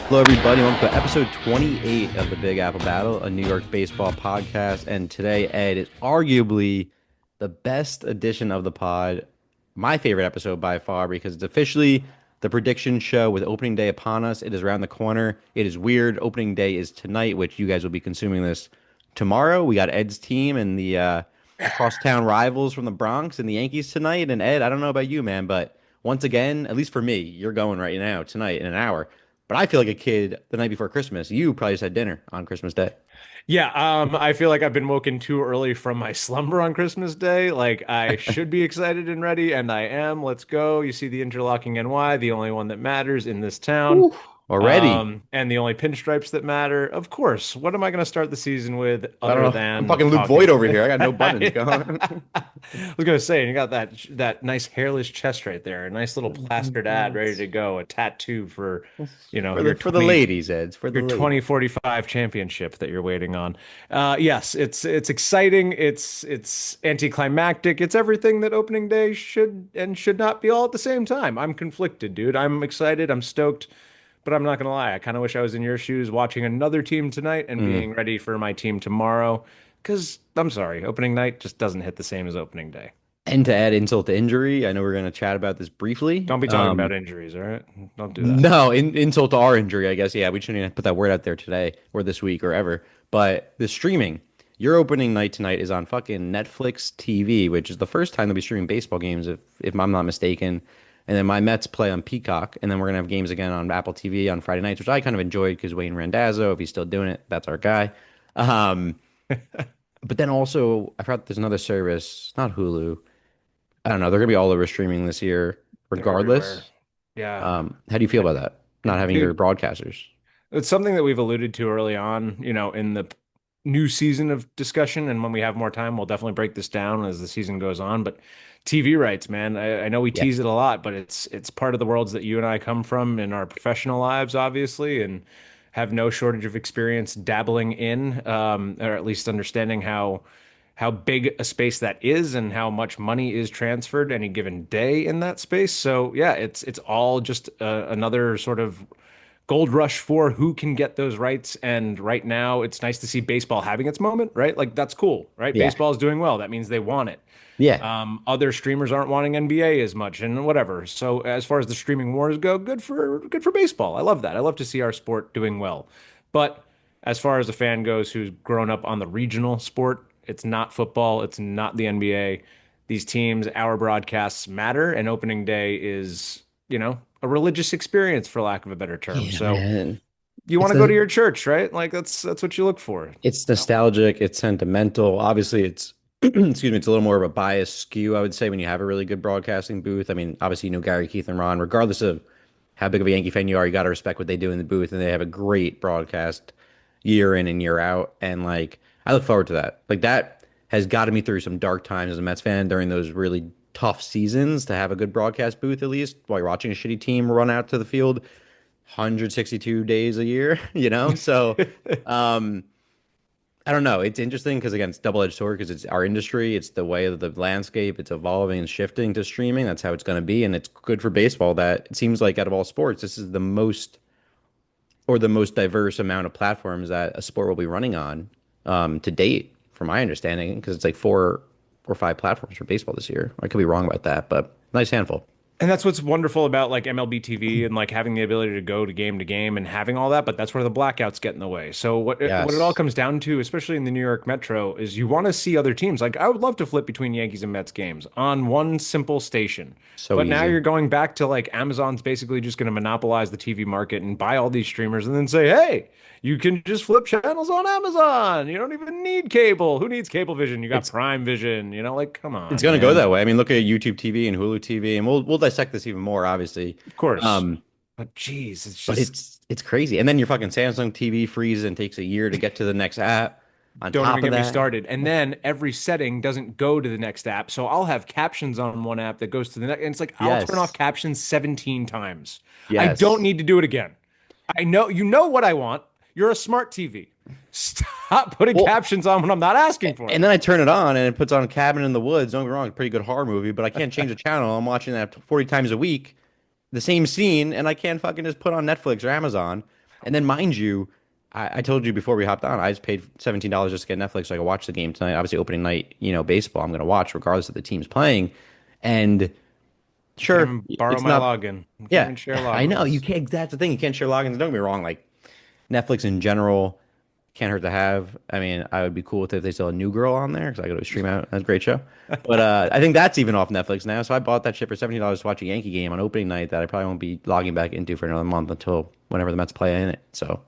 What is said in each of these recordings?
Hello, everybody. Welcome to episode 28 of the Big Apple Battle, a New York baseball podcast. And today, Ed, is arguably the best edition of the pod. My favorite episode by far because it's officially the prediction show with opening day upon us. It is around the corner. It is weird. Opening day is tonight, which you guys will be consuming this tomorrow. We got Ed's team and the crosstown rivals from the Bronx and the Yankees tonight. And Ed, I don't know about you, man, but once again, at least for me, you're going right now tonight in an hour. But I feel like a kid the night before Christmas. You probably just had dinner on Christmas Day. Yeah, I feel like I've been woken too early from my slumber on Christmas Day. Like I should be excited and ready, and I am. Let's go. You see the interlocking NY, the only one that matters in this town, Whew. Already. and the only pinstripes that matter. Of course. What am I going to start the season with I don't other know. I'm than fucking Luke Voigt talking? over here. I got no buttons going. I was gonna say, you got that nice hairless chest right there, a nice little plastered ad ready to go, a tattoo for, For your the ladies, Ed. For the your ladies. 2045 championship that you're waiting on. Yes, it's exciting. It's anticlimactic. It's everything that opening day should and should not be all at the same time. I'm conflicted, dude. I'm excited. I'm stoked, but I'm not gonna lie. I kind of wish I was in your shoes watching another team tonight and Mm. being ready for my team tomorrow. Because I'm sorry, opening night just doesn't hit the same as opening day. And to add insult to injury, I know we're going to chat about this briefly. Don't be talking about injuries, all right? Don't do that. No, insult to our injury, I guess. Yeah, we shouldn't even put that word out there today or this week or ever. But the streaming, your opening night tonight is on fucking Netflix TV, which is the first time they'll be streaming baseball games, if I'm not mistaken. And then my Mets play on Peacock, and then we're gonna have games again on Apple TV on Friday nights, which I kind of enjoyed because Wayne Randazzo, if he's still doing it, that's our guy. Um, but then also, I forgot there's another service, not Hulu. I don't know. They're gonna be all over streaming this year, They're everywhere. regardless. Yeah. How do you feel about that? Not having your Dude, broadcasters. it's something that we've alluded to early on, in the new season of discussion. And when we have more time, we'll definitely break this down as the season goes on. But TV rights, man, I know we Yeah. tease it a lot, but it's part of the worlds that you and I come from in our professional lives, obviously, and have no shortage of experience dabbling in, or at least understanding how big a space that is and how much money is transferred any given day in that space. So yeah, it's all just another sort of gold rush for who can get those rights. And right now, it's nice to see baseball having its moment, right? Like that's cool, right? Yeah. Baseball is doing well. That means they want it. Yeah. Other streamers aren't wanting NBA as much and whatever. So as far as the streaming wars go, good for baseball. I love that. I love to see our sport doing well. But as far as a fan goes who's grown up on the regional sport, it's not football, it's not the NBA. These teams, our broadcasts matter, and opening day is, a religious experience for lack of a better term. Yeah, So man. you want It's to go to a, your church, right? Like that's what you look for. it's nostalgic, it's sentimental. Obviously, it's excuse me, it's a little more of a biased skew, I would say, when you have a really good broadcasting booth. I mean, obviously, you know Gary, Keith, and Ron, regardless of how big of a Yankee fan you are, you got to respect what they do in the booth, and they have a great broadcast year in and year out. And like, I look forward to that. Like that has gotten me through some dark times as a Mets fan during those really tough seasons to have a good broadcast booth at least while you're watching a shitty team run out to the field 162 days a year, you know? So, um, I don't know. It's interesting because again, it's double-edged sword because it's our industry. It's the way that the landscape, it's evolving and shifting to streaming. That's how it's going to be, and it's good for baseball that it seems like out of all sports, this is the most or the most diverse amount of platforms that a sport will be running on to date, from my understanding, because it's like four or five platforms for baseball this year. I could be wrong about that, but nice handful. And that's what's wonderful about like MLB TV and like having the ability to go to game and having all that, but that's where the blackouts get in the way. So what it all Yes, comes down to, especially in the New York Metro, is you want to see other teams. Like I would love to flip between Yankees and Mets games on one simple station. so But now easy. you're going back to like Amazon's basically just going to monopolize the TV market and buy all these streamers and then say, "Hey, you can just flip channels on Amazon. You don't even need cable. Who needs cable vision? You got It's Prime Vision, like come it's on, going to go man." that way. I mean, look at YouTube TV and Hulu TV, and we'll dissect this even more, obviously. Of course. Um, But geez, it's but just it's crazy. And then your fucking Samsung TV freezes and takes a year to get to the next app. On don't even top of get me that, started. And then every setting doesn't go to the next app. So I'll have captions on one app that goes to the next. And it's like I'll turn off yes, captions 17 times. I don't yes. need to do it again. I know you know what I want. You're a smart TV. Stop putting Well, captions on when I'm not asking for and it. then I turn it on and it puts on Cabin in the Woods. Don't get me wrong, pretty good horror movie, but I can't change the channel. I'm watching that 40 times a week, the same scene, and I can't fucking just put on Netflix or Amazon. And then, mind you, I told you before we hopped on, I just paid $17 just to get Netflix so I could watch the game tonight. Obviously, opening night, baseball, I'm going to watch regardless of the team's playing. And You can't sure, even borrow it's my not, login. You can't yeah, even share I know you logins. can't. That's the thing. You can't share logins. Don't get me wrong. Like, Netflix in general can't hurt to have. I mean, I would be cool with it if they still had New Girl on there because I go to stream out. That's a great show. But I think that's even off Netflix now. So I bought that shit for $17 to watch a Yankee game on opening night that I probably won't be logging back into for another month until whenever the Mets play in it. So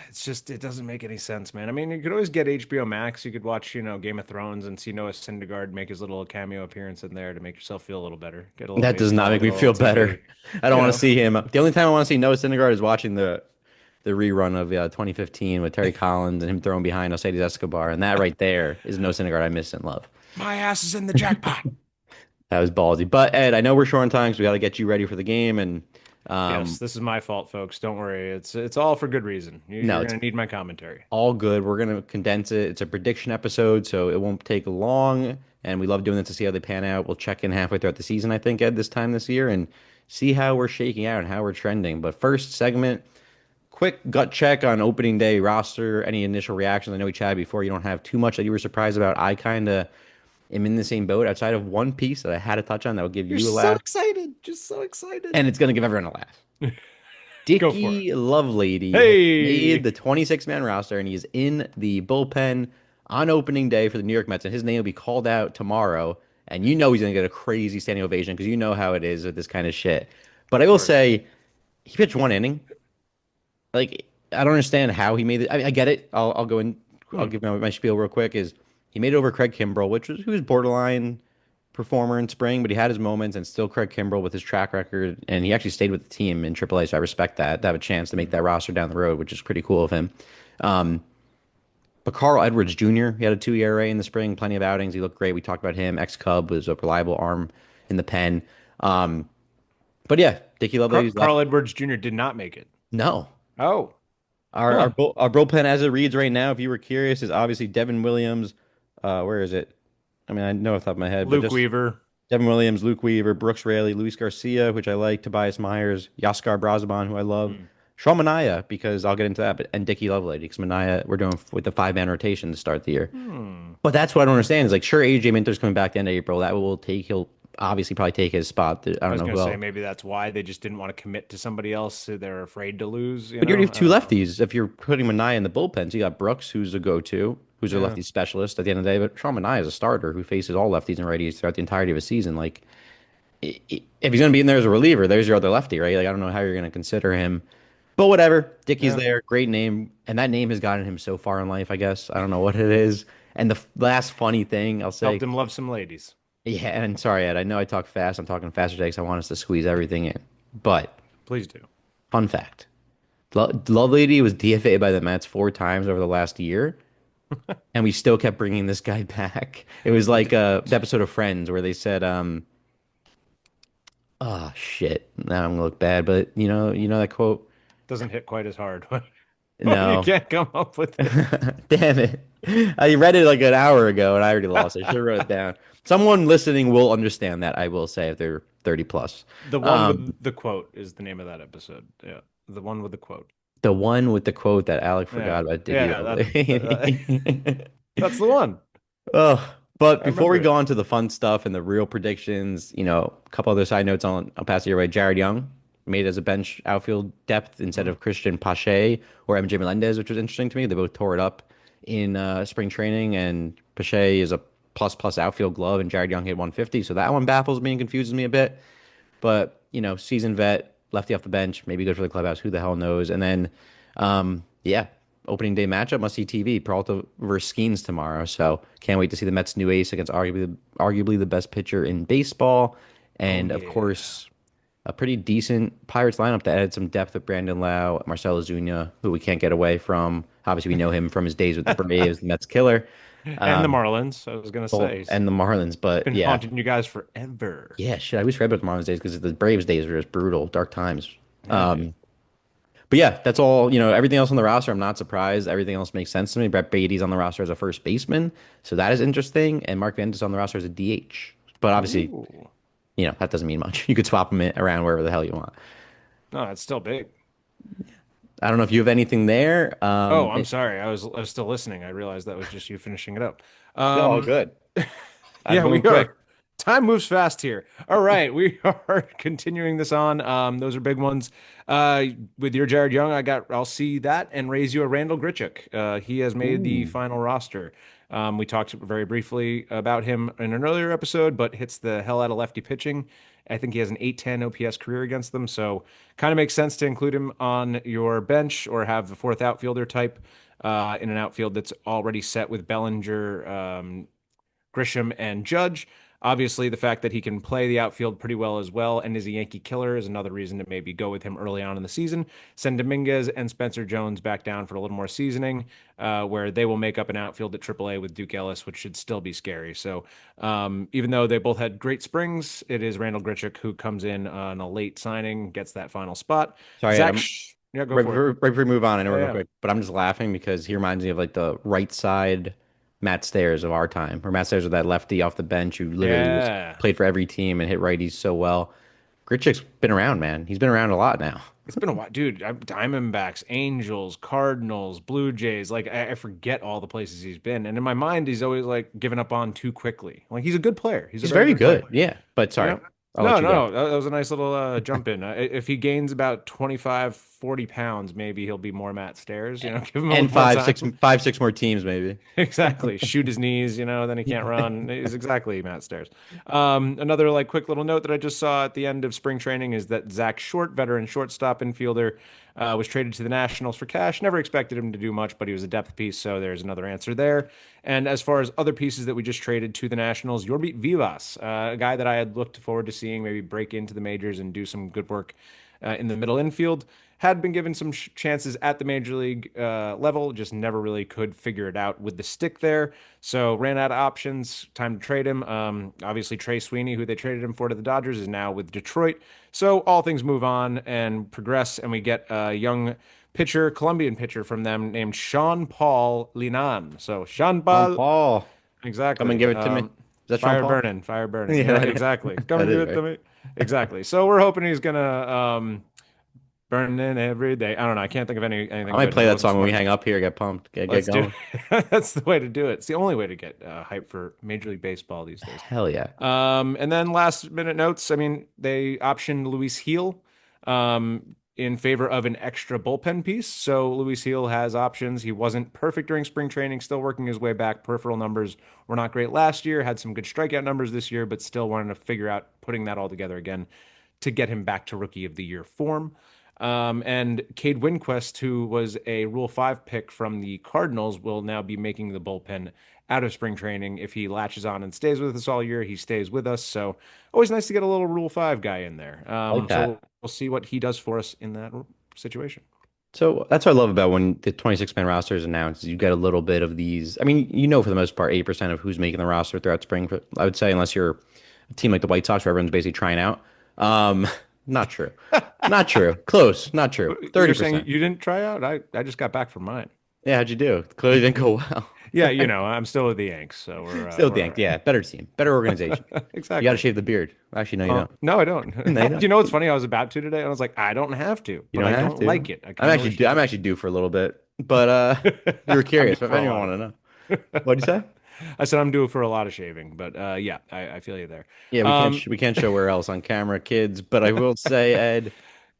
It's just it doesn't make any sense, man. I mean, you could always get HBO Max. You could watch, Game of Thrones and see Noah Syndergaard make his little cameo appearance in there to make yourself feel a little better. Get a little that does not baseball, make get me a little feel better. TV. I don't You want to know, see him. The only time I want to see Noah Syndergaard is watching the rerun of 2015 with Terry Collins and him throwing behind Alcides Escobar, and that right there is Noah Syndergaard I miss and love. my ass is in the jackpot. That was ballsy. But Ed, I know we're short on time, so we got to get you ready for the game. And Yes, um, this is my fault, folks. Don't worry. It's all for good reason. no, You're it's gonna need my commentary. all good. We're gonna condense it. It's a prediction episode, so it won't take long. And we love doing this to see how they pan out. We'll check in halfway throughout the season, I think, Ed, this time this year, and see how we're shaking out and how we're trending. But first segment, quick gut check on opening day roster. Any initial reactions? I know we chatted before. You don't have too much that you were surprised about. I kind of am in the same boat outside of one piece that I had to touch on that will give You're you a so laugh, excited, just so excited. and it's gonna give everyone a laugh. Go for it. Dicky Lovelady has made Hey, the 26-man roster, and he is in the bullpen on opening day for the New York Mets, and his name will be called out tomorrow. And you know he's going to get a crazy standing ovation because you know how it is with this kind of shit. But I of will course. say, he pitched one inning. Like, I don't understand how he made it. I get it. I'll go in. I'll Hmm. give my spiel real quick. Is he made it over Craig Kimbrell, which was who was borderline performer in spring, but he had his moments, and still Craig Kimbrell with his track record, and he actually stayed with the team in AAA. So I respect that to have a chance to make that roster down the road, which is pretty cool of him. Um, but Carl Edwards Jr. He had a 2 ERA in the spring, plenty of outings. He looked great. We talked about him. Ex Cub was a reliable arm in the pen. Um, but yeah, Dickie Lovelady's left. Carl Edwards Jr. did not make it. No, Oh, our our, huh. bull, our bullpen as it reads right now, if you were curious, is obviously Devin Williams. Where is it? I mean, I know off the top of my head, but Luke just Weaver. Devin Williams, Luke Weaver, Brooks Raley, Luis Garcia, which I like, Tobias Myers, Yaskar Brazaban, who I love, Hmm. Sean Manaea, because I'll get into that, but and Dickie Lovelady, because Manaea, we're doing with the 5-man rotation to start the year. Hmm. But that's what I don't understand is like, sure, AJ Minter's coming back the end of April. That will take, he'll obviously probably take his spot. I I don't was know gonna who say else. maybe that's why they just didn't want to commit to somebody else. So they're afraid to lose. But you already have I two don't know. lefties. If you're putting Manaea in the bullpen, so you got Brooks, who's a go-to, who's a Yeah. lefty specialist at the end of the day. But Sean Manaea is a starter who faces all lefties and righties throughout the entirety of a season. Like, if he's going to be in there as a reliever, there's your other lefty, right? Like, I don't know how you're going to consider him. But whatever. Dickey's Yeah. there. Great name. And that name has gotten him so far in life, I guess. I don't know what it is. And the last funny thing I'll say, Helped him love some ladies. yeah, and sorry, Ed, I know I talk fast. I'm talking faster today because I want us to squeeze everything in. But Please do. fun fact Lovelady was DFA'd by the Mets 4 times over the last year. And we still kept bringing this guy back. It was like the episode of Friends where they said, oh shit. Now I'm gonna look bad, but you know that quote? Doesn't hit quite as hard when you No. can't come up with it. Damn it. I read it like an hour ago and I already lost it. I should have wrote it down. Someone listening will understand that, I will say, if they're 30 plus. The one Um, with the quote is the name of that episode. Yeah, the one with the quote. the one with the quote that Alec Yeah, forgot about Diggy yeah. Lovely. That's the one. Oh, but I before we remember go it. on to the fun stuff and the real predictions, a couple other side notes I'll pass it your way. Jared Young made as a bench outfield depth instead Hmm. of Christian Pache or MJ Melendez, which was interesting to me. They both tore it up in spring training, and Pache is a plus plus outfield glove, and Jared Young hit 150. So that one baffles me and confuses me a bit. But, seasoned vet, lefty off the bench, maybe good for the clubhouse. Who the hell knows? And then, yeah, opening day matchup, must see TV. Peralta versus Skeens tomorrow. So can't wait to see the Mets' new ace against arguably the best pitcher in baseball. Oh And of yeah. course, a pretty decent Pirates lineup that added some depth with Brandon Lau, Marcelo Zuna, who we can't get away from. Obviously, we know him from his days with the Braves, the Mets killer, And the Marlins. I was gonna say, he's and the Marlins. But been yeah, haunting you guys forever. yeah, shit. I wish read about the Marlins days because the Braves days were just brutal, dark times. Yeah, dude. But yeah, that's all. Everything else on the roster, I'm not surprised. Everything else makes sense to me. Brett Beatty's on the roster as a first baseman, so that is interesting. And Mark Ventus on the roster as a DH. But obviously, Ooh. that doesn't mean much. You could swap him around wherever the hell you want. No, that's still big. I don't know if you have anything there. Oh, I'm sorry. I was still listening. I realized that was just you finishing it up. No, all Um, good. I'd yeah, move we quick. are. Time moves fast here. All right, we are continuing this on. Those are big ones. Uh, with your Jared Young, I'll see that and raise you a Randall Grichuk. He has made the Ooh. final roster. We talked very briefly about him in an earlier episode, but hits the hell out of lefty pitching. I think he has an 810 OPS career against them, so kind of makes sense to include him on your bench or have the fourth outfielder type in an outfield that's already set with Bellinger, Grisham, and Judge. Obviously, the fact that he can play the outfield pretty well as well and is a Yankee killer is another reason to maybe go with him early on in the season. Send Dominguez and Spencer Jones back down for a little more seasoning, where they will make up an outfield at AAA with Duke Ellis, which should still be scary. So, even though they both had great springs, it is Randall Grichuk who comes in on a late signing, gets that final spot. Sorry, Ed. Yeah, go Right for it. before we move on, I know Yeah, we're going yeah, quick, but I'm just laughing because he reminds me of like the right side Matt Stairs of our time, or Matt Stairs with that lefty off the bench who literally was yeah. played for every team and hit righties so well. Grichuk's been around, man. He's been around a lot now. It's been a while, dude. Diamondbacks, Angels, Cardinals, Blue Jays. Like I forget all the places he's been, and in my mind, he's always like given up on too quickly. Like he's a good player. He's a He's very very good player. good. Yeah, but You sorry, know? I'll let No, you go. no, no. That was a nice little jump in. If he gains about 25, 40 pounds, maybe he'll be more Matt Stairs. Give him a And little more five, time. six, five, six more teams maybe. Exactly. Shoot his knees, then he can't run. Is exactly Matt Stairs. Another like quick little note that I just saw at the end of spring training is that Zach Short, veteran shortstop infielder, was traded to the Nationals for cash. Never expected him to do much, but he was a depth piece, so there's another answer there. And as far as other pieces that we just traded to the Nationals, Yorbi Vivas, a guy that I had looked forward to seeing maybe break into the majors and do some good work in the middle infield. Had been given some chances at the major league level, just never really could figure it out with the stick there. So ran out of options. Time to trade him. Obviously, Trey Sweeney, who they traded him for to the Dodgers, is now with Detroit. So all things move on and progress, and we get a young pitcher, Colombian pitcher from them named Sean Paul Linan. So Sean Sean Paul, Paul, come and exactly. give it to me. Is that Sean Paul? Fire burning. Yeah, Exactly. Come that and give is it to right. me. Exactly. So we're hoping he's gonna burning every day. I don't know. I can't think of I anything might good. play Maybe we'll that just song when we start. hang up here, get pumped, get Let's do going. it. That's the way to do it. It's the only way to get hype for Major League Baseball these days. Hell yeah. And then last minute notes. I mean, they optioned Luis Heel in favor of an extra bullpen piece. So Luis Heel has options. He wasn't perfect during spring training, still working his way back. Peripheral numbers were not great last year, had some good strikeout numbers this year, but still wanted to figure out putting that all together again to get him back to rookie of the year form. And Cade Winquist, who was a Rule 5 pick from the Cardinals, will now be making the bullpen out of spring training. If he latches on and stays with us all year, he stays with us. So always nice to get a little Rule 5 guy in there. I like So that. we'll see what he does for us in that situation. So that's what I love about when the 26-man roster is announced. You get a little bit of these. I mean, for the most part, 80% of who's making the roster throughout spring. I would say, unless you're a team like the White Sox, where everyone's basically trying out. Um, not true. Not true. Close. Not true. You're saying 30%. you didn't try out? I just got back from mine. Yeah, how'd you do? Clearly didn't go well. Yeah, I'm still with the Yanks, so Still we're all think, yeah, better team, better organization. right. You got to Exactly. shave the beard. Actually, no, you don't. No, I don't. No, you don't. You know what's funny? I was about to today. I was like, I don't have to, You but don't I have don't to. like it. I kind of wish I I'm did. actually due for a little bit, but you were I'm due curious. If for a anyone lot want of. to know, what'd you say? I said I'm due for a lot of shaving, but yeah, I feel you there. Yeah, Um, we can't show where else on camera, kids. But I will say, Ed,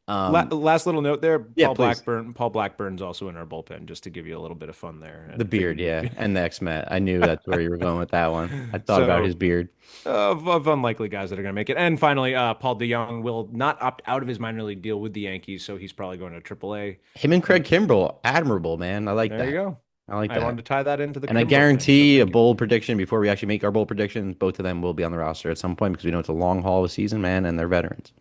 last little note there. yeah, please. Paul Blackburn's also in our bullpen, just to give you a little bit of fun there. The I beard, figured you'd yeah, be and the X-Met. I knew that's where you were going with that one. I thought about his so. beard. Of unlikely guys that are going to make it. And finally, Paul DeYoung will not opt out of his minor league deal with the Yankees, so he's probably going to AAA. Him and And Craig Kimbrell, admirable, man. I like there you that. go. I like I wanted that. to tie that into the And I Kimbrel thing. So guarantee a thank you. bold prediction before we actually make our bold predictions. Both of them will be on the roster at some point because we know it's a long haul of a season, man, and they're veterans.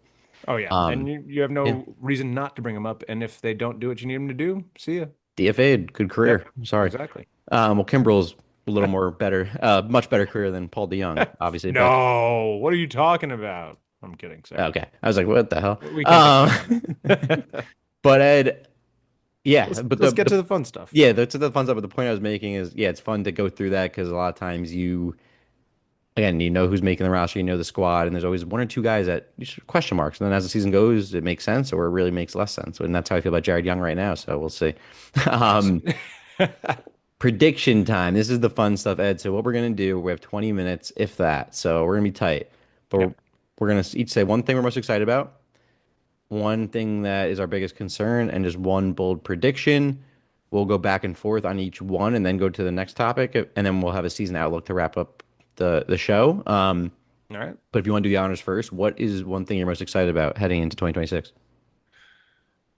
Oh yeah, and Um, you have yeah, no reason not to bring them up. And if they don't do what you need them to do, see ya. DFA'd, good career. Yep, I'm sorry. exactly. Well, Kimbrell's a little more better, much better career than Paul DeYoung, obviously. But No, what are you talking about? I'm kidding. Sorry, okay, I was like, what the hell? we can't take shots on that. But Ed, yeah, but Let's get to the fun stuff. yeah, the fun stuff. But the point I was making is, yeah, it's fun to go through that because a lot of times again, you know who's making the roster, you know the squad, and there's always one or two guys that question marks. And then as the season goes, it makes sense or it really makes less sense. And that's how I feel about Jared Young right now. So we'll see. Yes. Um, Prediction time. This is the fun stuff, Ed. So what we're gonna do, we have 20 minutes, if that. So we're gonna be tight, but Yep. we're gonna each say one thing we're most excited about, one thing that is our biggest concern, and just one bold prediction. We'll go back and forth on each one, and then go to the next topic, and then we'll have a season outlook to wrap up the show. All right. But if you want to do the honors first, what is one thing you're most excited about heading into 2026?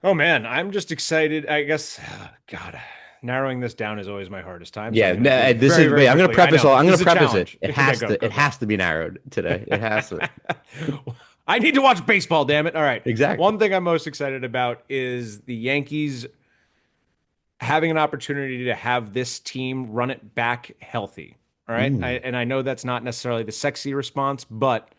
Oh man, I'm just excited. I guess, God, narrowing this down is always my hardest time. So I'm Yeah, going to do it this very, is. very Wait, I'm gonna quickly. I preface know all. I'm this gonna is a preface it. challenge. Yeah, go, It go, go. has to be narrowed today. It has to. I need to watch baseball, damn it. All right. Exactly. One thing I'm most excited about is the Yankees having an opportunity to have this team run it back healthy. All right. Mm. And I know that's not necessarily the sexy response, but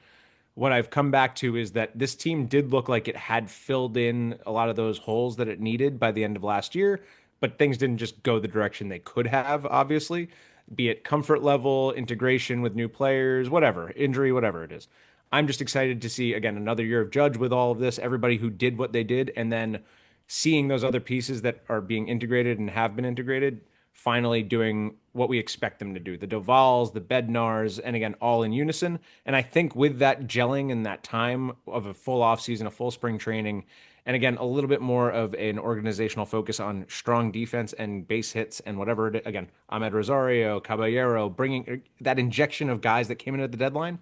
what I've come back to is that this team did look like it had filled in a lot of those holes that it needed by the end of last year, but things didn't just go the direction they could have, obviously, be it comfort level, integration with new players, whatever, injury, whatever it is. I'm just excited to see, again, another year of Judge with all of this, everybody who did what they did, and then seeing those other pieces that are being integrated and have been integrated finally doing what we expect them to do. The Dovals, the Bednars, and again, all in unison. And I think with that gelling and that time of a full offseason, a full spring training, and again, a little bit more of an organizational focus on strong defense and base hits and whatever it, again, Ahmed Rosario, Caballero, bringing that injection of guys that came in at the deadline,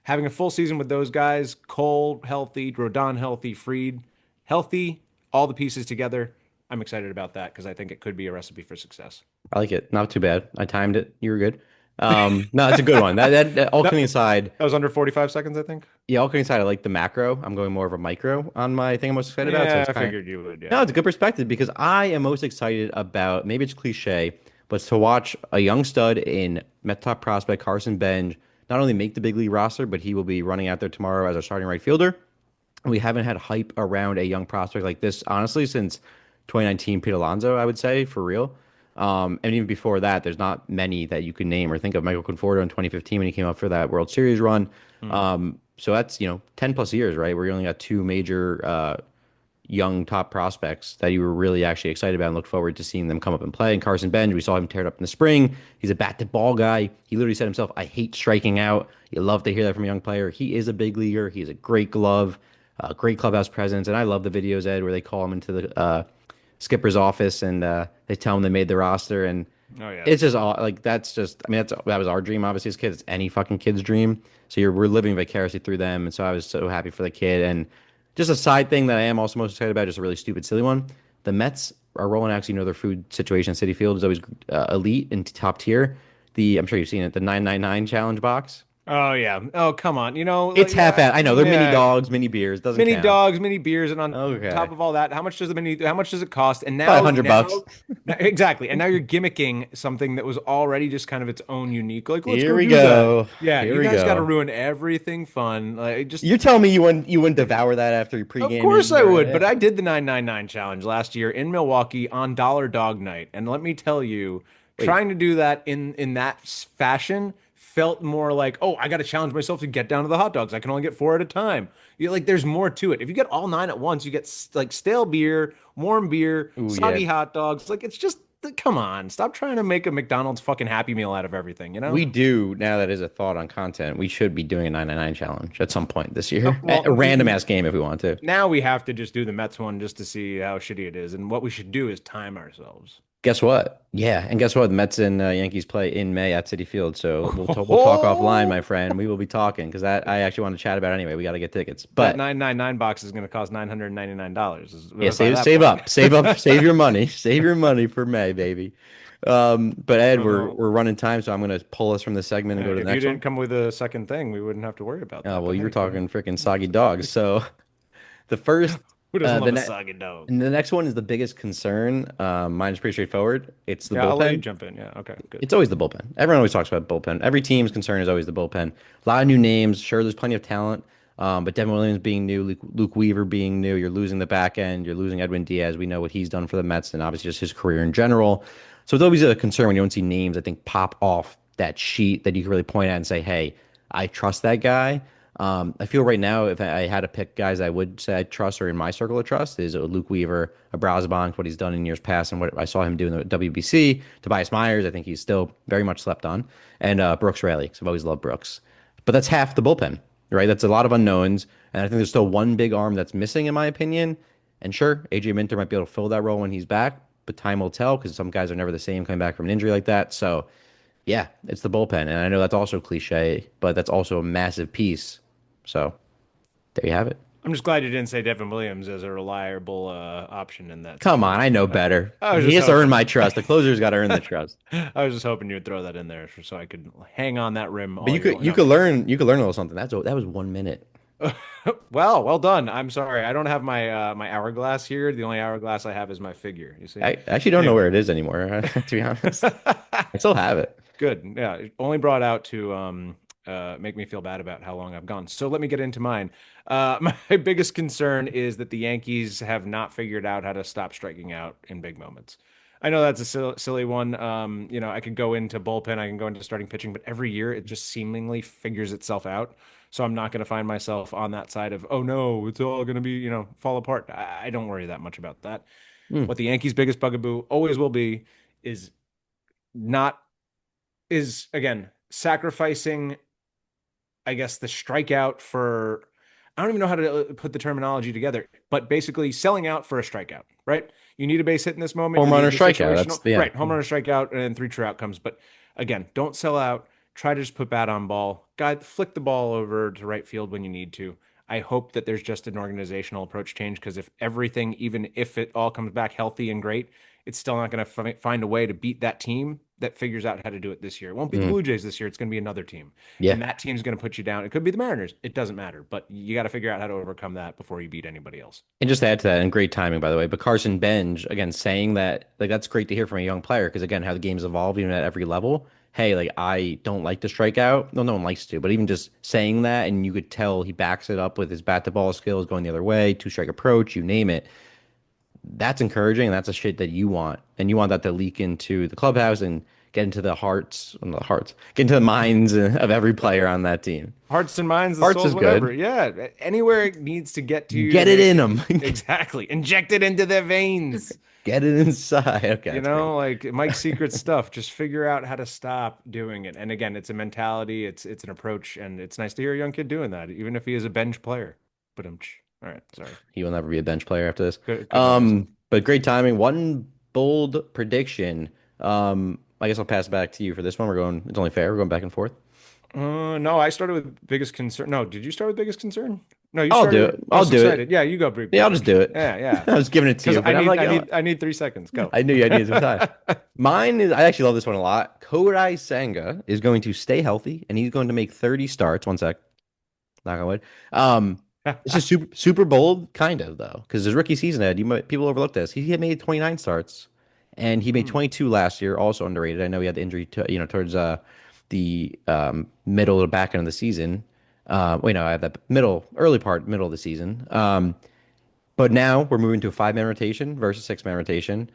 having a full season with those guys, Cole healthy, Rodon healthy, Freed healthy, all the pieces together. I'm excited about that because I think it could be a recipe for success. I like it. Not too bad. I timed it. You were good. No, it's a good one. All That, kidding aside, that was under 45 seconds, I think. yeah, all kidding aside, I like the macro. I'm going more of a micro on my thing I'm most excited about. So Yeah, it's I kind of figured you would. no, Yeah. it's a good perspective because I am most excited about maybe it's cliche, but it's to watch a young stud in Met top prospect Carson Benj not only make the big league roster, but he will be running out there tomorrow as our starting right fielder. We haven't had hype around a young prospect like this, honestly, since 2019 Pete Alonso, I would say, for real. And even before that, there's not many that you can name or think of. Michael Conforto in 2015 when he came up for that World Series run. Hmm. So that's, 10 plus years, right? Where you only got two major young top prospects that you were really actually excited about and looked forward to seeing them come up and play. And Carson Benj, we saw him tear it up in the spring. He's a bat to ball guy. He literally said himself, I hate striking out. You love to hear that from a young player. He is a big leaguer. He's a great glove, great clubhouse presence. And I love the videos, Ed, where they call him into the skipper's office and they tell him they made the roster. And Oh yeah. it's just all like that's just I mean that was our dream obviously as kids. It's any fucking kid's dream. So we're living vicariously through them, and so I was so happy for the kid. And just a side thing that I am also most excited about, just a really stupid silly one. The Mets are rolling out. 'Cause their food situation at Citi Field is always elite and top tier. I'm sure you've seen it, the 999 challenge box. Oh yeah. Oh come on. It's half Yeah, at. I know they're mini yeah. dogs, mini beers, doesn't Mini count. dogs, mini beers, and on top Okay, of all that, how much does it cost? And probably now, 100 bucks. exactly. And now you're gimmicking something that was already just kind of its own unique. Like, let's Here go we do that. go. Yeah, Here you we guys got to go. ruin everything fun. Like, just You're telling me you wouldn't devour that after your of course pre-gaming I or would, but I did the 999 challenge last year in Milwaukee on Dollar Dog Night. And let me tell you, wait. trying to do that in that fashion felt more like, oh, I got to challenge myself to get down to the hot dogs. I can only get four at a time. You're like, there's more to it. If you get all nine at once, you get like stale beer, warm beer, Ooh, yeah. soggy hot dogs. Like, it's just, come on, stop trying to make a McDonald's fucking Happy Meal out of everything, you know? We do, now that is a thought on content, we should be doing a 999 challenge at some point this year. Well, A random ass game if we want to. now we have to just do the Mets one just to see how shitty it is. And what we should do is time ourselves. Guess what? Yeah, and guess what? The Mets and Yankees play in May at Citi Field, so we'll talk offline, Oh, my friend. We will be talking because that I actually want to chat about anyway. We got to get tickets, that but 999 box is going to cost $999 yeah, by that point. save up, save your money, save your money for May, baby. But Ed, Oh, we're running time, so I'm gonna pull us from this segment and go to the if you next didn't one. come with a second thing, we wouldn't have to worry about Oh that. well, But you were hey, talking freaking soggy dogs, so the first. who doesn't The love a next soggy dog? And the next one is the biggest concern. Mine is pretty straightforward. It's the Yeah, I'll let you bullpen. jump in. Yeah, okay, good. It's always the bullpen. Everyone always talks about bullpen. Every team's concern is always the bullpen. A lot of new names. Sure, there's plenty of talent. But Devin Williams being new, Luke Weaver being new, you're losing the back end. You're losing Edwin Diaz. We know what he's done for the Mets and obviously just his career in general. So it's always a concern when you don't see names, I think, pop off that sheet that you can really point at and say, hey, I trust that guy. I feel right now, if I had to pick guys I would say I trust or in my circle of trust is Luke Weaver, a Brasbank, what he's done in years past, and what I saw him do in the WBC. Tobias Myers, I think he's still very much slept on, and Brooks Raley, because I've always loved Brooks. But that's half the bullpen, right? That's a lot of unknowns, and I think there's still one big arm that's missing, in my opinion. And sure, AJ Minter might be able to fill that role when he's back, but time will tell because some guys are never the same coming back from an injury like that. So yeah, it's the bullpen. And I know that's also cliche, but that's also a massive piece. So there you have it. I'm just glad you didn't say Devin Williams as a reliable option in that Come on, I situation. know better. I was He just has to earn hoping. my trust. The closer's got to earn the trust. I was just hoping you would throw that in there so I could hang on that rim But all year long. No, I'm kidding. you could learn a little something. That was 1 minute. Well done. I'm sorry. I don't have my hourglass here. The only hourglass I have is my figure. You see? I actually don't know Anyway. where it is anymore, to be honest. I still have it. Good. Yeah, it only brought out to make me feel bad about how long I've gone. So let me get into mine. My biggest concern is that the Yankees have not figured out how to stop striking out in big moments. I know that's a silly one. I could go into bullpen, I can go into starting pitching, but every year it just seemingly figures itself out. So I'm not going to find myself on that side of, oh no, it's all going to be, fall apart. I don't worry that much about that. Hmm. What the Yankees' biggest bugaboo always will be is not is again sacrificing, I guess, the strikeout for, I don't even know how to put the terminology together, but basically selling out for a strikeout, right? You need a base hit in this moment. Home You run or need the strikeout. That's situational, yeah. right? Home run or strikeout, and then three true outcomes. But again, don't sell out. Try to just put bat on ball. Guy, flick the ball over to right field when you need to. I hope that there's just an organizational approach change because if everything, even if it all comes back healthy and great, it's still not going to find a way to beat that team that figures out how to do it this year. It won't be the Hmm. Blue Jays this year. It's going to be another team. Yeah. And that team's going to put you down. It could be the Mariners. It doesn't matter. But you got to figure out how to overcome that before you beat anybody else. And just to add to that, and great timing, by the way, but Carson Benj, again, saying that, like, that's great to hear from a young player because, again, how the game's evolved, even at every level. Hey, like, I don't like to strike out. No, no one likes to, but even just saying that, and you could tell he backs it up with his bat to ball skills going the other way, two strike approach, you name it. That's encouraging. And that's a shit that you want. And you want that to leak into the clubhouse and get into the hearts, well, not the hearts, get into the minds of every player on that team. Hearts and minds, the Hearts souls, is whatever. good. Yeah. Anywhere it needs to get to Get it make in it them. exactly inject it into their veins. Get it inside. Okay, that's great. Like Mike's secret stuff. Just figure out how to stop doing it. And again, it's a mentality, it's an approach, and it's nice to hear a young kid doing that, even if he is a bench player. But all right, sorry. He will never be a bench player after this. Couldn't help myself. But great timing. One bold prediction. I guess I'll pass it back to you for this one. We're going, it's only fair. We're going back and forth. No, I started with biggest concern. No, did you start with biggest concern? No, you I'll started do with it. I'll most do it. excited. Yeah, you go big Yeah, I'll just prediction. do it. Yeah, yeah. I was giving it to Because you, but I'm like, I need 3 seconds. Go. I knew you had needed some time. Mine is, I actually love this one a lot. Kodai Senga is going to stay healthy and he's going to make 30 starts. One sec. Knock on wood. It's just super bold, kind of though, because his rookie season, Ed, people overlooked this. He had made 29 starts, and he made Hmm. 22 last year, also underrated. I know he had the injury to, towards the middle or back end of the season. Wait, no, I have that middle of the season. But now we're moving to a 5-man rotation versus 6-man rotation.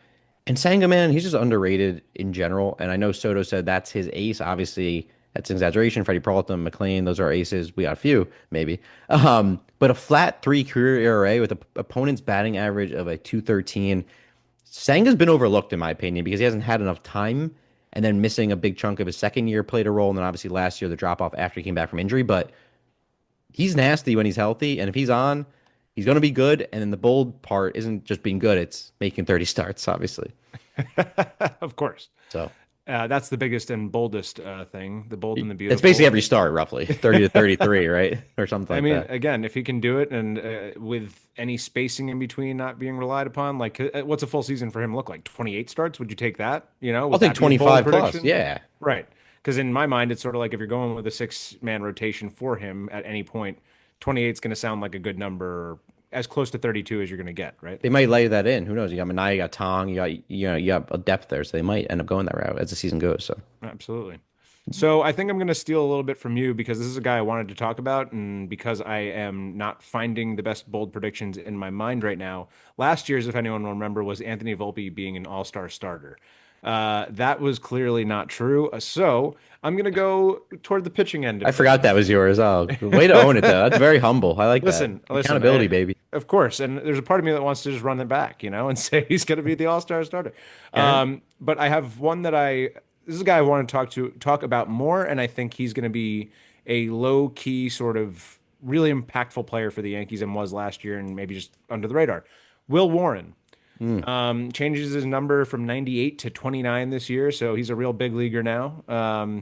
And Sangaman, he's just underrated in general. And I know Soto said that's his ace. Obviously, that's an exaggeration. Freddie Peralta, McLean, those are aces. We got a few, maybe. But a flat 3 career ERA with an opponent's batting average of a 213. Sanga's been overlooked, in my opinion, because he hasn't had enough time and then missing a big chunk of his second year played a role. And then obviously last year, the drop off after he came back from injury. But he's nasty when he's healthy. And if he's on, he's going to be good. And then the bold part isn't just being good, it's making 30 starts, obviously. Of course. So That's the biggest and boldest thing, the bold and the it's basically beautiful. every start, roughly 30 to 33, right? Or something I like mean, that. again, if he can do it and with any spacing in between not being relied upon, like what's a full season for him look like? 28 starts? Would you take that? I'll Would take that be a bold 25 plus. prediction? Yeah. Right. Because in my mind, it's sort of like if you're going with a 6-man rotation for him at any point, 28 is going to sound like a good number, as close to 32 as you're going to get, right? They might lay that in. Who knows? You got Manai, you got Tong, you got a depth there, so they might end up going that route as the season goes. So Absolutely. So I think I'm going to steal a little bit from you because this is a guy I wanted to talk about, and because I am not finding the best bold predictions in my mind right now. Last year's, if anyone will remember, was Anthony Volpe being an all-star starter. That was clearly not true. So I'm going to go toward the pitching end I of forgot things. that was yours. Oh, way to own it though. That's very humble. I like that. Listen, Accountability, baby. of course, and there's a part of me that wants to just run it back, and say he's going to be the all-star starter. Okay. But I have one that this is a guy I want to talk about more, and I think he's going to be a low-key sort of really impactful player for the Yankees and was last year, and maybe just under the radar. Will Warren. Mm. Changes his number from 98 to 29 this year, so he's a real big leaguer now.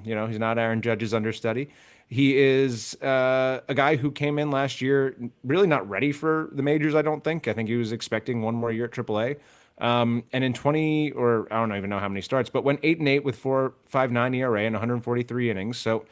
He's not Aaron Judge's understudy. He is a guy who came in last year really not ready for the majors, I don't think. I think he was expecting one more year at AAA. And in 20, or I don't even know how many starts, but went 8-8 with 4.59 ERA and 143 innings. So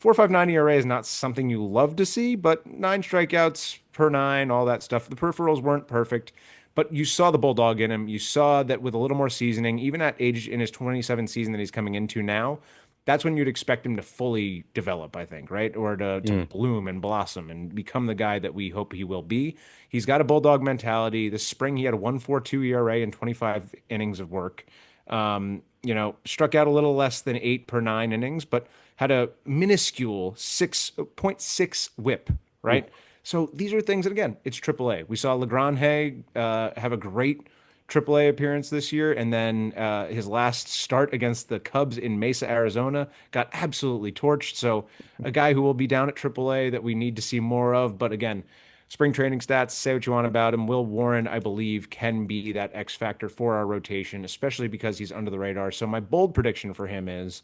4.59 ERA is not something you love to see, but 9 strikeouts per nine, all that stuff. The peripherals weren't perfect, but you saw the bulldog in him. You saw that with a little more seasoning, even at age in his 27th season that he's coming into now, that's when you'd expect him to fully develop, I think, right? Or to Mm. bloom and blossom and become the guy that we hope he will be. He's got a bulldog mentality. This spring, he had a 1.42 ERA and 25 innings of work. Struck out a little less than 8 per 9 innings, but had a minuscule 6.6 whip, Ooh. right? So these are things that, again, it's AAA. We saw Legrand have a great AAA appearance this year, and then his last start against the Cubs in Mesa, Arizona, got absolutely torched. So a guy who will be down at AAA that we need to see more of. But again, spring training stats, say what you want about him. Will Warren, I believe, can be that X factor for our rotation, especially because he's under the radar. So my bold prediction for him is,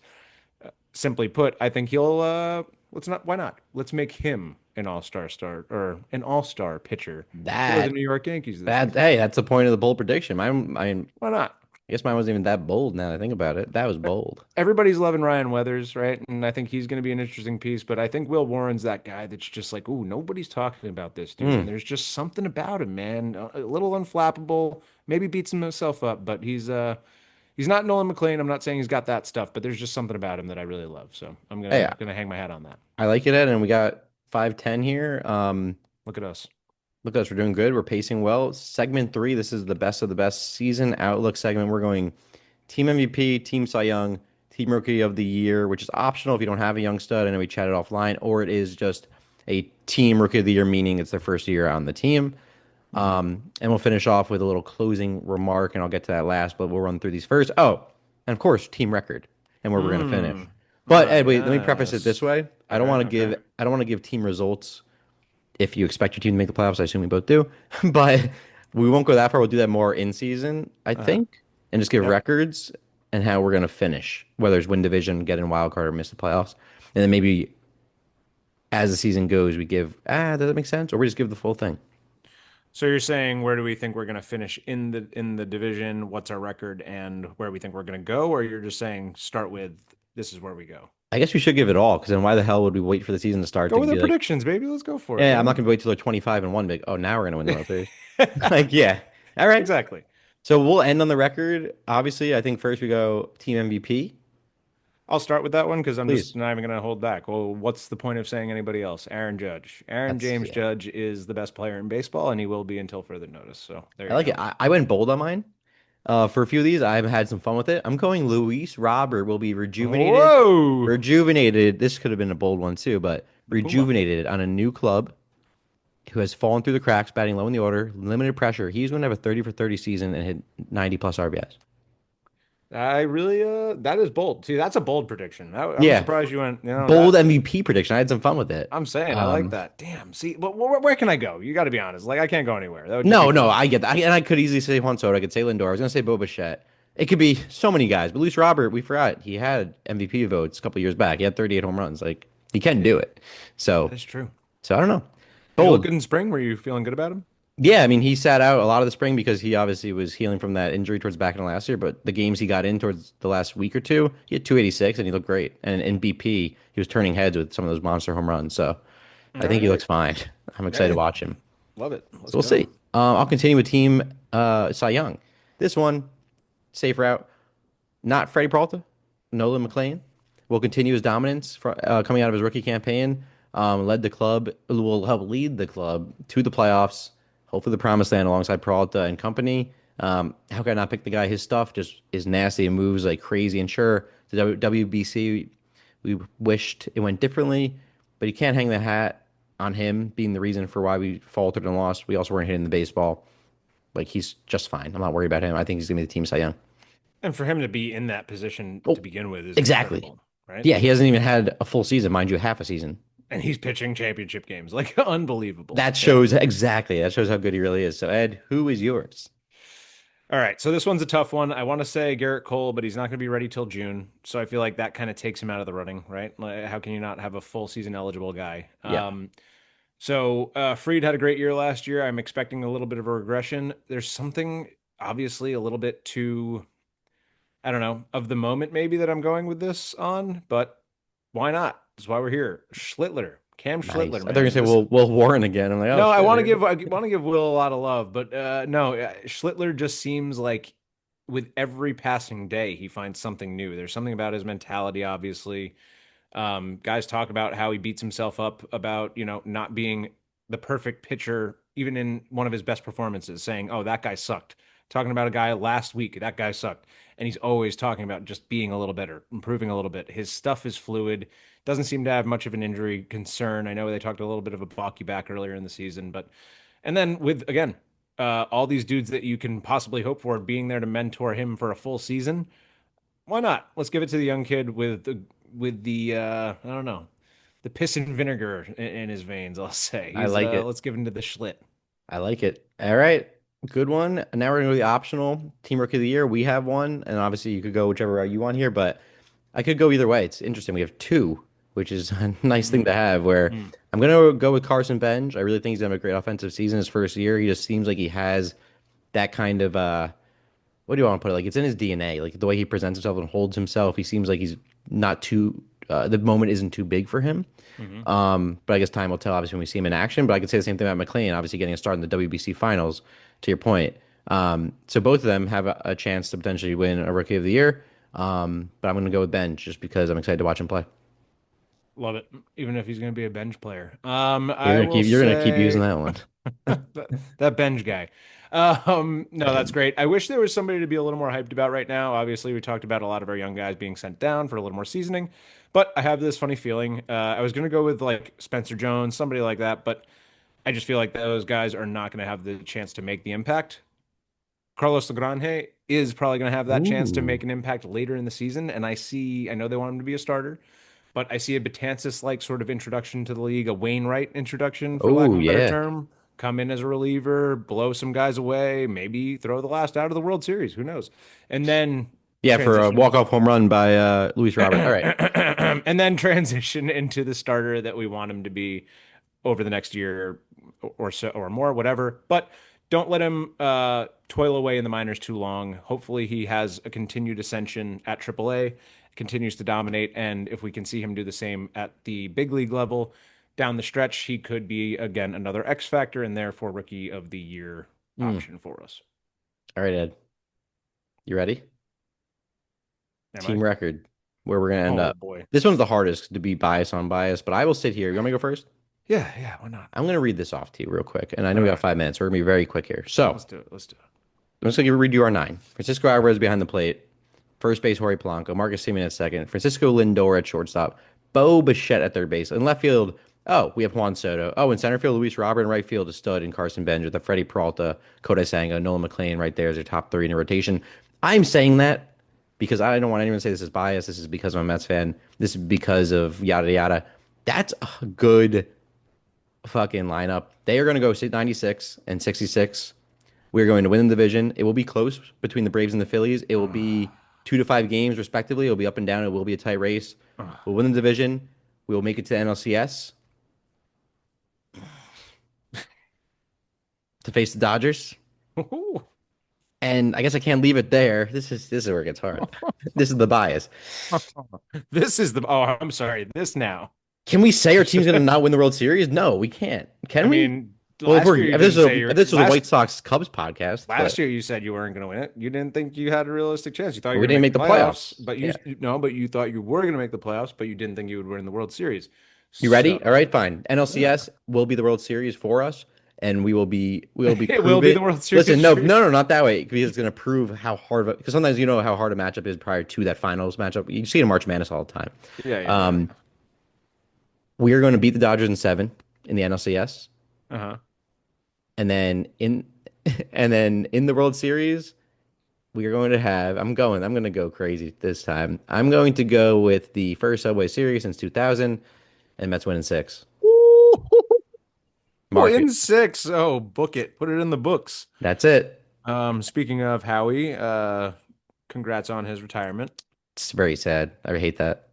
simply put, I think he'll let's not why not? Let's make him an all-star start or an all-star pitcher for the That New York Yankees this that season. hey, that's the point of the bold prediction. I Why not? guess mine wasn't even that bold now that I think about it. That was bold. Everybody's loving Ryan Weathers, right? And I think he's going to be an interesting piece, but I think Will Warren's that guy that's just like, ooh, nobody's talking about this dude. And Mm. there's just something about him, man. A little unflappable, maybe beats himself up, but he's not Nolan McLean. I'm not saying he's got that stuff, but there's just something about him that I really love. So I'm Hey, gonna hang my hat on that. I like it, Ed, and we got 5:10 here. Look at us. Look at us, we're doing good. We're pacing well. Segment three, this is the best of the best season outlook segment. We're going team MVP, team Cy Young, team Rookie of the Year, which is optional if you don't have a young stud. I know we chatted offline, or it is just a team Rookie of the Year, meaning it's their first year on the team. Hmm. And we'll finish off with a little closing remark, and I'll get to that last, but we'll run through these first. Oh, and of course, team record and where we're going to finish. Mm. But Ah, Ed, wait, let me preface it this yes. way. Okay, okay. I don't want to give team results if you expect your team to make the playoffs. I assume we both do, but we won't go that far. We'll do that more in season, I Uh-huh. think, and just give Yep. records and how we're going to finish, whether it's win division, get in wild card, or miss the playoffs. And then maybe as the season goes, we give, does that make sense? Or we just give the full thing. So you're saying where do we think we're going to finish in the division? What's our record and where we think we're going to go? Or you're just saying start with this is where we go. I guess we should give it all because then why the hell would we wait for the season to start Go to with our be like, predictions, baby. Let's go for it, yeah, I'm not man. going to wait till they're 25 and one. Big, oh, now we're going to win the World Series. Like, yeah. All right. Exactly. So we'll end on the record. Obviously, I think first we go team MVP. I'll start with that one because I'm just Please. not even going to hold back. Well, what's the point of saying anybody else? Aaron Judge. Aaron That's, James yeah. Judge is the best player in baseball, and he will be until further notice. So there I you like go. it. I went bold on mine. For a few of these, I've had some fun with it. I'm going Luis Robert will be rejuvenated. Whoa, Rejuvenated. This could have been a bold one too, but the Puma. rejuvenated on a new club who has fallen through the cracks, batting low in the order, limited pressure. He's going to have a 30 for 30 season and hit 90 plus RBIs. I really, that is bold. See, that's a bold prediction. I'm Yeah, surprised you went, bold MVP prediction. I had some fun with it. I'm saying I like Um, that. Damn. See, but where can I go? You got to be honest. Like I can't go anywhere. That would just be no, foolish. I get that. And I could easily say Juan Soto. I could say Lindor. I was going to say Bo Bichette. It could be so many guys. But Luis Robert, we forgot he had MVP votes a couple years back. He had 38 home runs. Like he can do it. That So, is true. so I don't know. Did he look Bold. good in spring? Were you feeling good about him? Yeah, I mean, he sat out a lot of the spring because he obviously was healing from that injury towards back in last year. But the games he got in towards the last week or two, he had 286 and he looked great. And in BP, he was turning heads with some of those monster home runs. So All I think he right. looks fine. I'm excited to Hey, watch him. love it. So Let's we'll go. see. I'll continue with team Cy Young. This one, safe route. Not Freddie Peralta, Nolan McLean will continue his dominance coming out of his rookie campaign. Led the club, will help lead the club to the playoffs, hopefully the promised land alongside Peralta and company. How can I not pick the guy? His stuff just is nasty and moves like crazy. And sure, the WBC, we wished it went differently, but you can't hang the hat on him being the reason for why we faltered and lost. We also weren't hitting the baseball. Like he's just fine. I'm not worried about him. I think he's gonna be the team Cy Young. And for him to be in that position to Oh, begin with is exactly. incredible, right? Yeah, he hasn't even had a full season, mind you, half a season. And he's pitching championship games. Like unbelievable. That Yeah. shows exactly. That shows how good he really is. So Ed, who is yours? All right. So this one's a tough one. I want to say Garrett Cole, but he's not going to be ready till June. So I feel like that kind of takes him out of the running, right? Like, how can you not have a full season eligible guy? Yeah, Fried had a great year last year. I'm expecting a little bit of a regression. There's something obviously a little bit too, I don't know, of the moment maybe that I'm going with this on, but why not? That's why we're here. Schlittler, Cam nice. Schlittler, I thought you were gonna man. say This Will Warren again. I'm like, oh No, shit, here we go. I want to give Will a lot of love, but no, Schlittler just seems like with every passing day he finds something new. There's something about his mentality, obviously. Guys talk about how he beats himself up about, not being the perfect pitcher, even in one of his best performances, saying, "Oh, that guy sucked." Talking about a guy last week, that guy sucked, and he's always talking about just being a little better, improving a little bit. His stuff is fluid. Doesn't seem to have much of an injury concern. I know they talked a little bit of a balky back earlier in the season, but and then with again, all these dudes that you can possibly hope for being there to mentor him for a full season, why not? Let's give it to the young kid with the I don't know, the piss and vinegar in his veins. I'll say I he's like it. let's give him to the Schlitt. I like it. All right, good one. And now we're gonna go to the optional team rookie of the year. We have one, and obviously you could go whichever route you want here, but I could go either way. It's interesting. We have two, which is a nice thing to Mm, have. Where mm, I'm gonna go with Carson Bench. I really think he's gonna have a great offensive season his first year. He just seems like he has that kind of what do you want to put it? Like it's in his DNA. Like the way he presents himself and holds himself. He seems like he's not too. The moment isn't too big for him. mm-hmm. But I guess time will tell, obviously, when we see him in action. But I could say the same thing about McLean, obviously getting a start in the WBC finals, to your point. So both of them have a chance to potentially win a Rookie of the Year. But I'm going to go with Bench just because I'm excited to watch him play. Love it. Even if he's going to be a bench player. You're I gonna will keep you're gonna keep using say that one. that bench guy. No, that's great. I wish there was somebody to be a little more hyped about right now. Obviously, we talked about a lot of our young guys being sent down for a little more seasoning, but I have this funny feeling. I was going to go with like Spencer Jones, somebody like that, but I just feel like those guys are not going to have the chance to make the impact. Carlos Legrande is probably going to have that chance to Ooh. make an impact later in the season, and I know they want him to be a starter. But I see a Betances like sort of introduction to the league, a Wainwright introduction, for lack Oh of a better yeah. term. Come in as a reliever, blow some guys away, maybe throw the last out of the World Series. Who knows? And then Yeah, for a transition walk-off home run by Luis Robert. All right. and then transition into the starter that we want him to be over the next year or so or more, whatever. But don't let him toil away in the minors too long. Hopefully, he has a continued ascension at AAA, continues to dominate, and if we can see him do the same at the big league level down the stretch, he could be again another X factor and therefore rookie of the year Hmm. option for us. All right, Ed. You ready? Am I? Team record, where we're gonna end Oh up. boy. This one's the hardest to be biased on bias, but I will sit here. You want me to go first? Yeah, yeah, why not? I'm gonna read this off to you real quick, and I know All we got right. 5 minutes. So we're gonna be very quick here. So Let's do it. Let's do it. I'm just gonna read you our nine. Francisco Alvarez behind the plate. First base, Jorge Polanco. Marcus Semien at second. Francisco Lindor at shortstop. Bo Bichette at third base. In left field, oh, we have Juan Soto. Oh, in center field, Luis Robert. In right field, a stud and Carson Benja, the Freddie Peralta, Kodai Senga, Nolan McLean right there as your top three in a rotation. I'm saying that because I don't want anyone to say this is bias. This is because I'm a Mets fan. This is because of yada yada. That's a good fucking lineup. They are going to go 96 and 66. We're going to win the division. It will be close between the Braves and the Phillies. It will be 2 to 5 games respectively. It will be up and down. It will be a tight race. We'll win the division. We will make it to the NLCS to face the Dodgers. And I guess I can't leave it there. This is where it gets hard. This is the bias. This is the I'm sorry. This now. Can we say our team's going to not win the World Series? No, we can't. I Can we? mean, Well, last year you if this didn't was say a, you're if this was a White last Sox Cubs podcast, last but year you said you weren't going to win it. You didn't think you had a realistic chance. You thought you were we going to didn't make make the the playoffs, playoffs. but Yeah. but you thought you were going to make the playoffs, but you didn't think you would win the World Series. You ready? All So, right, fine. yeah. NLCS will be the World Series for us. and we will be It will prove be the it. World Listen, Series no, for you. no, no, not that way, because it's gonna prove how hard because sometimes you know how hard a matchup is prior to that finals matchup. You see it in March Madness all the time. Yeah, yeah, yeah. Um, we are going to beat the Dodgers in seven in the NLCS, Uh-huh. and then in and then in the World Series, we are going to have. I'm going to go crazy this time. I'm going to go with the first Subway Series since 2000, and Mets win in six. Ooh, Mark it. in six. Oh, book it. Put it in the books. That's it. Speaking of Howie, congrats on his retirement. It's very sad. I hate that.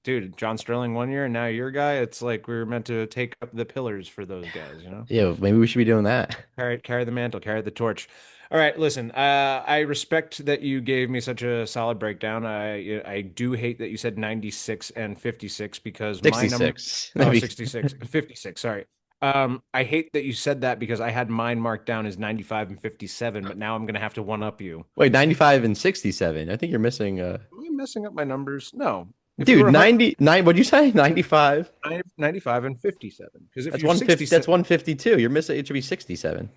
Dude, John Sterling 1 year, and now your guy. It's like we were meant to take up the pillars for those guys, you know? Yeah, maybe we should be doing that. Carry the mantle, carry the torch. All right, listen. I respect that you gave me such a solid breakdown. I do hate that you said 96 and 56 because my number 66. oh 66 56. Sorry. I hate that you said that because I had mine marked down as 95 and 57, but now I'm gonna have to one up you. Wait, 95 and 67. I think you're missing Am I messing up my numbers? No. If you dude, were 99. What'd you say? 95? 95 and 57, because if That's you're 150. That's 67, 152. You're missing. It should be 67.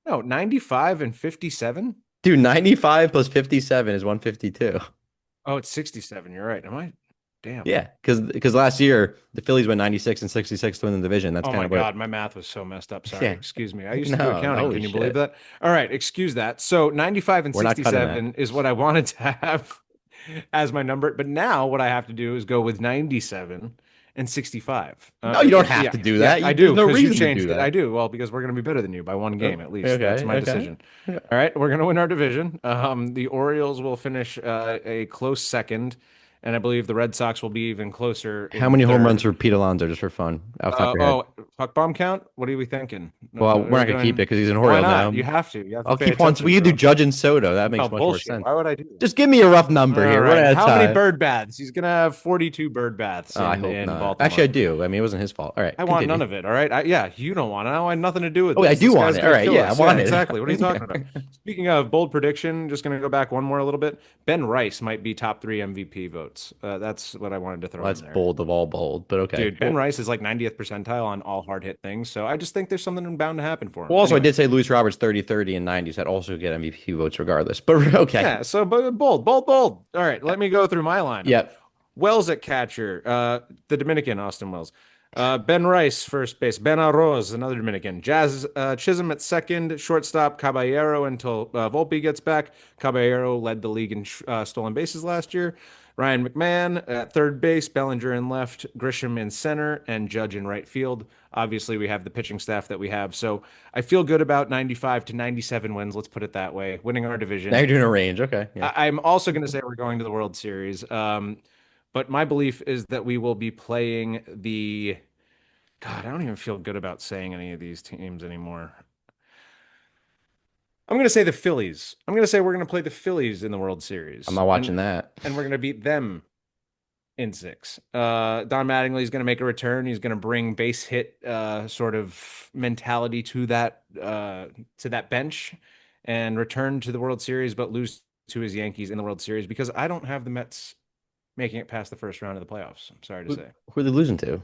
no, 95 and 57. Dude, 95 plus 57 is 152. Oh, it's 67. You're right. Am I? Damn. Yeah, because last year the Phillies went 96 and 66 to win the division. That's Oh kind my of what. God, my math was so messed up. Sorry. Yeah. Excuse me. I used to do No, accounting. holy Can you believe shit. that? All right, excuse that. So 95 and We're not cutting that. 67 is what I wanted to have as my number, but now what I have to do is go with 97 and 65. No, you don't have to do Yeah, that. I There's do no because you reason to do changed it. I that. do. Well, because we're going to be better than you by one Oh, game at least. That's okay, my okay. decision. All right, we're going to win our division. The Orioles will finish a close second, and I believe the Red Sox will be even closer How in many home runs third. for Pete Alonso just for fun, off the top of your head? Puck bomb count? What are we thinking? Well, we're Are not we gonna keep it doing? because he's an Why Oriole now. not? You have to. You have to I'll pay keep on. We attention, could do bro. Judge and Soto. That No makes much more bullshit. sense. Why would I do that? Just give me a rough number All here. We're right. out of How many time. bird baths? He's gonna have 42 bird baths Oh, I in hope not. Actually, Baltimore. I do. I mean, it wasn't his fault. All right, I want continue. none of it. All right. Yeah, you don't want it. I want nothing to do with Oh, wait, I this. do This want guy's it. All gonna right, kill yeah, I us. Yeah, want it. exactly. What are you talking about? Yeah. Speaking of bold prediction, just gonna go back one more a little bit. Ben Rice might be top three MVP votes. That's what I wanted to Well, throw in that's there. bold of all bold, but okay. Dude, Ben Rice is like 90th percentile on all hard hit things, so I just think there's something bound to happen for him. Also, I Anyway, did say Luis Roberts 30, 30, and 90s. That also get MVP votes regardless. But okay. yeah, so but bold, bold, bold. All right, let me go through my lineup. Yep. Wells at catcher, the Dominican Austin Wells. Ben Rice, first base. Ben Arroz, another Dominican. Jazz Chisholm at second. Shortstop, Caballero until Volpe gets back. Caballero led the league in stolen bases last year. Ryan McMahon at third base. Bellinger in left. Grisham in center. And Judge in right field. Obviously, we have the pitching staff that we have. So I feel good about 95 to 97 wins. Let's put it that way. Winning our Now division. you're doing a range. Okay. Yeah. I'm also going to say we're going to the World Series. But my belief is that we will be playing the. God, I don't even feel good about saying any of these teams anymore. I'm going to say the Phillies. I'm going to say we're going to play the Phillies in the World I'm Series, not and watching that. we're going to beat them in six. Don Mattingly is going to make a return. He's going to bring base hit sort of mentality to that bench and return to the World Series, but lose to his Yankees in the World Series because I don't have the Mets making it past the first round of the playoffs. I'm sorry to say. Who are they losing to?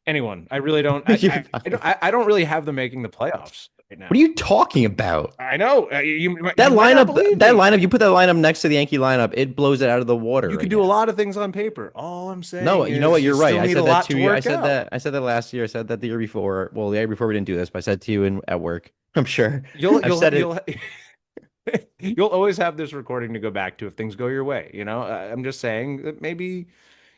Anyone. I really don't. You're fine. I don't really have them making the playoffs right What are now. you talking about? I know That you might not lineup, believe that me. lineup, you put that lineup next to the Yankee lineup, it blows it out of the water You right could do a now. lot of things on paper. All I'm No, saying you know is what? you You're right. still I need a said that lot to to you. work out. I said that last year. I said that the year before. Well, the year before we didn't do this, but I said to you at work. I'm sure. You'll I've you'll said it. you'll you'll always have this recording to go back to if things go your way. I'm just saying that maybe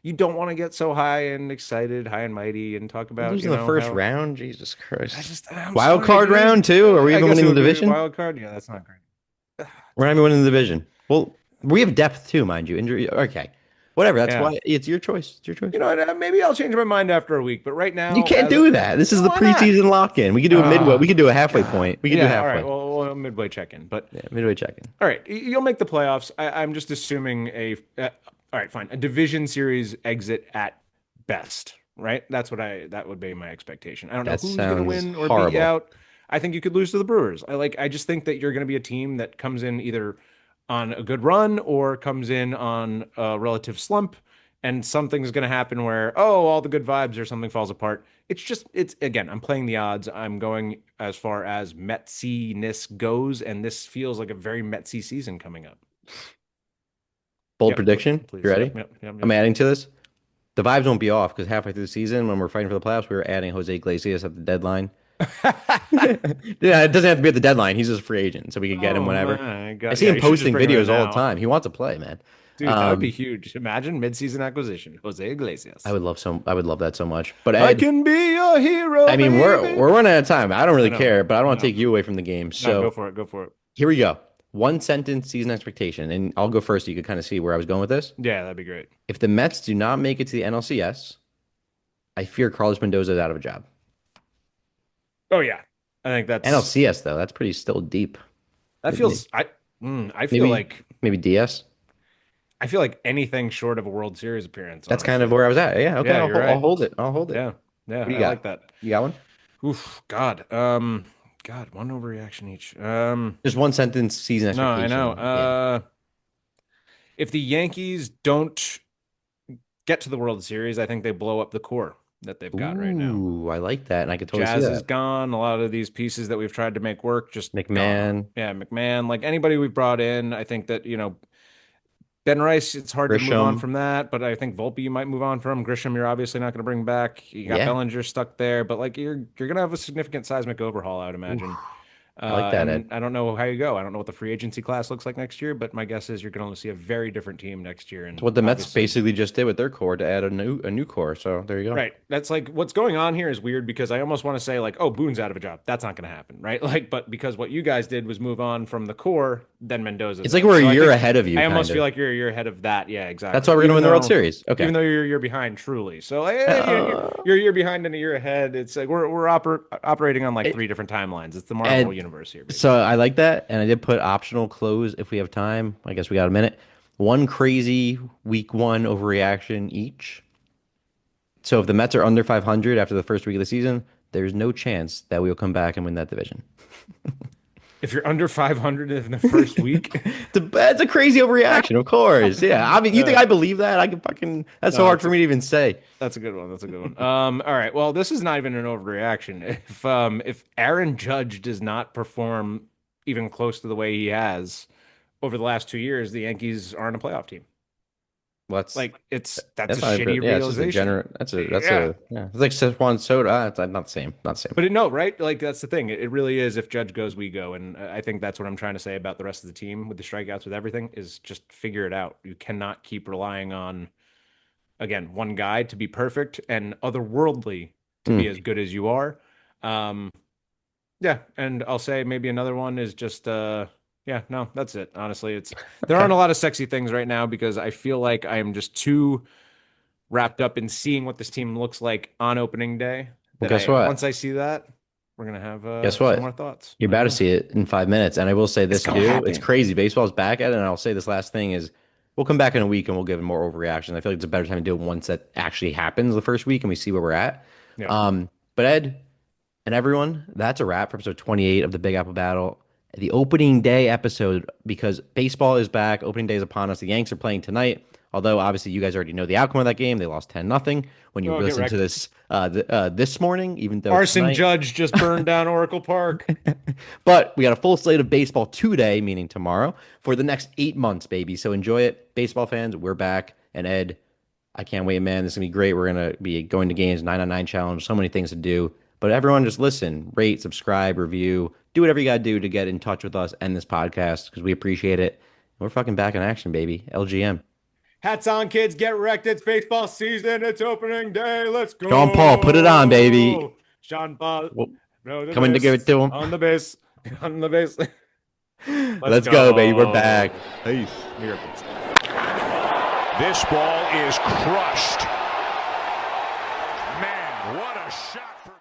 you don't want to get so high and excited, high and mighty, and talk We're about losing the first how round. Jesus Christ. I'm Wild sorry, card dude. round too. Are we I even guess it winning the would be a division? wild card. Yeah, that's not great. We're not even winning the division. Well, we have depth too, mind you. Injury. Okay. Whatever. That's Yeah. why it's your choice. It's your choice. You know what? Maybe I'll change my mind after a week. But right You now, can't as do that. This is the why not? preseason lock-in. We could do a midway. We Oh, could do a halfway God. point. We could do Yeah. All right. halfway. Well, midway check-in. But Yeah, midway check-in. all right, you'll make the playoffs. I'm just assuming all right, fine. A division series exit at best, right? That would be my expectation. I don't know That who's going to sounds win or beat you horrible. out. I think you could lose to the Brewers. I just think that you're going to be a team that comes in either on a good run or comes in on a relative slump, and something's going to happen where all the good vibes or something falls apart. it's again, I'm playing the odds. I'm going as far as Metsiness goes, and this feels like a very Metsy season coming up. Bold Yep, prediction. You please. ready? I'm Yep. adding to this. The vibes won't be off because halfway through the season, when we're fighting for the playoffs, we were adding Jose Iglesias at the deadline. Yeah, it doesn't have to be at the deadline. He's just a free agent, so we could get him Oh whenever. my I God. see Yeah, him you should just posting bring him in videos all the now. time. He wants to play, man. Dude, that would be Um, huge. Imagine mid-season acquisition, Jose I Iglesias. would love some. I would love that so much. But I Ed, can be a hero, I mean, we're baby. we're running out of time. I don't I really know. care, but I don't I want to know. take you away from the game. No, go So for it. Go for it. here we go. One sentence season expectation, and I'll go first so you could kind of see where I was going with this. Yeah, that'd be great. If the Mets do not make it to the NLCS, I fear Carlos Mendoza is out of a job. Oh yeah. I think that's NLCS though, that's pretty still deep. that Maybe, feels I feel maybe, like maybe DS. anything short of a World Series appearance, That's kind of honestly. where I was at. Yeah, okay, Yeah, you're I'll right. hold it. I'll hold it. Yeah. Yeah, What do you I like got? that. You got one? Oof, God. God, one overreaction each. Just one sentence season No, I know. expectation. Yeah. If the Yankees don't get to the World Series, I think they blow up the core that they've got right now. Ooh, I like that, and I could totally see Jazz is that. gone. A lot of these pieces that we've tried to make work just gone. McMahon, Yeah, McMahon, like anybody we've brought in, I think that, Ben Rice, it's hard to move on Grisham. from that, but I think Volpe you might move on from. Grisham, you're obviously not going to bring back. You got Yeah. Bellinger stuck there, but like you're going to have a significant seismic overhaul, I would Oof. imagine. I like that, Ed. And I don't know how you go. I don't know what the free agency class looks like next year, but my guess is you're going to see a very different team next year. It's And what the Mets obviously, basically just did with their core to add a new core. So there you go. right. That's like what's going on here is weird because I almost want to say like, oh, Boone's out of a job. That's not going to happen, right? Like, but because what you guys did was move on from the core, then Mendoza's It's like out. we're a So I year think ahead of you, I kind almost feel of. like you're ahead of that. Yeah, That's why exactly. we're gonna win the World Series. Okay. Even though you're behind truly. So like, Uh, you're a year behind and a year ahead. It's like we're operating on like it- three different timelines. It's the Marvel and universe here, baby. so I like that, and I did put optional close if we have time. I guess we got a minute. One crazy week one overreaction each. So if the Mets are under 500 after the first week of the season, there's no chance that we will come back and win that division. If you're under 500 in the first week, That's a crazy overreaction, of course. Yeah, I mean, you think uh, I believe that? I can fucking. That's so no, hard for me to even say. that's a good one. That's a good one. All right. Well, this is not even an overreaction. If Aaron Judge does not perform even close to the way he has over the last 2 years, the Yankees aren't a playoff team. Well, Like that's a that's not shitty yeah. It's just a realization. general. That's Yeah. a yeah. It's like Szechuan soda. It's not the same. Not the same. But no, right? Like that's the thing. It really is. If Judge goes, we go, and I think that's what I'm trying to say about the rest of the team with the strikeouts, with everything, is just figure it out. You cannot keep relying on again one guy to be perfect and otherworldly to be Mm, as good as you are. Um, yeah, and I'll say maybe another one is just yeah, no, that's it. Honestly, it's there okay. aren't a lot of sexy things right now because I feel like I am just too wrapped up in seeing what this team looks like on opening day Well, that guess I what? once I see that, we're gonna have Guess some what? more thoughts. You're I about to know. see it in 5 minutes, and I will say It's this gonna too. It's happen. crazy. Baseball's back at it, and I'll say this last thing is we'll come back in a week and we'll give more overreactions. I feel like it's a better time to do it once that actually happens the first week and we see where we're at. Yeah. But Ed, and everyone, that's a wrap for episode 28 of the Big Apple Battle. The opening day episode, because baseball is back. Opening day is upon us. The Yanks are playing tonight. Although obviously you guys already know the outcome of that game. They lost 10-0. When you Oh, get listen to wrecked. this this morning, even though it's Arson tonight. Judge just burned down Oracle Park. But we got a full slate of baseball today, meaning tomorrow, for the next 8 months, baby. So enjoy it. Baseball fans, we're back. And Ed, I can't wait, man. This is going to be great. We're going to be going to games, 9 on 9 challenge, so many things to do. But everyone just listen, rate, subscribe, review, do whatever you got to do to get in touch with us and this podcast because we appreciate it. We're fucking back in action, baby. LGM. Hats on, kids. Get wrecked. It's baseball season. It's opening day. Let's Sean Paul, put it on, baby. go. Sean Paul. Well, No, the coming to give it base. to him. On the base. On the base. Let's Let's go, baby. We're back. go. Peace. Miracles. This ball is crushed. Man, what a shot for